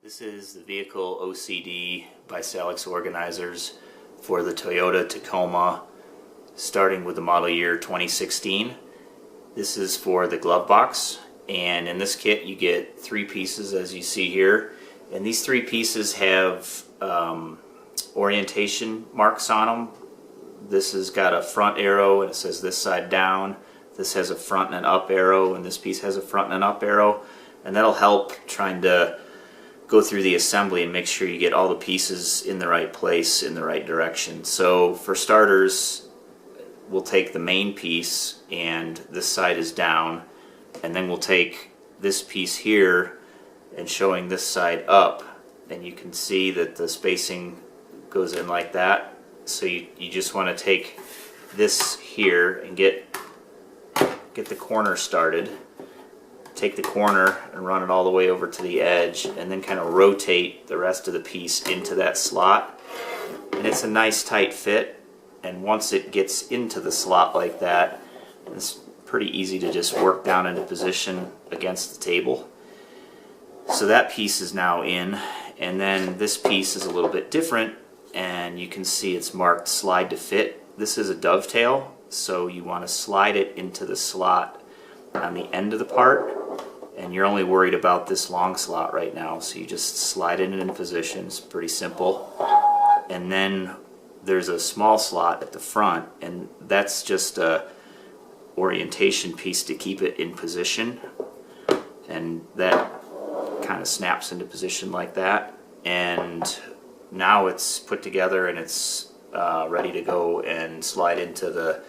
This is the Vehicle OCD Baselayer organizers for the Toyota Tacoma, starting with the model year 2016. This is for the glove box, and in this kit you get 3 pieces as you see here, and these 3 pieces have orientation marks on them. This has got a front arrow and it says this side down. This has a front and an up arrow, and this piece has a front and an up arrow, and that'll help trying to go through the assembly and make sure you get all the pieces in the right place, in the right direction. So for starters, we'll take the main piece, and this side is down, and then we'll take this piece here and showing this side up, and you can see that the spacing goes in like that. So you just want to take this here and get the corner started. Take the corner and run it all the way over to the edge, and then kind of rotate the rest of the piece into that slot. And it's a nice tight fit, and once it gets into the slot like that, it's pretty easy to just work down into position against the table. So that piece is now in, and then this piece is a little bit different, and you can see it's marked slide to fit. This is a dovetail, so you want to slide it into the slot on the end of the part, and you're only worried about this long slot right now, so you just slide it in position. It's pretty simple. And then there's a small slot at the front, and that's just a orientation piece to keep it in position, and that kind of snaps into position like that, and now it's put together and it's ready to go and slide into the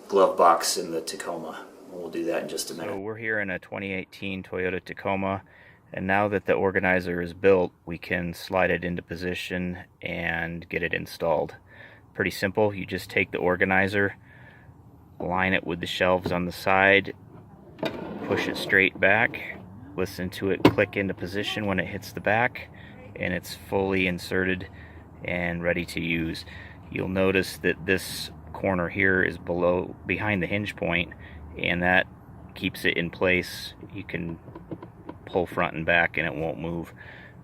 glove box in the Tacoma. We'll do that in just a minute. So we're here in a 2018 Toyota Tacoma, and now that the organizer is built, we can slide it into position and get it installed. Pretty simple. You just take the organizer, align it with the shelves on the side, push it straight back, listen to it click into position when it hits the back, and it's fully inserted and ready to use. You'll notice that this corner here is behind the hinge point, and that keeps it in place. You can pull front and back and it won't move.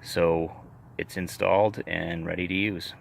So it's installed and ready to use.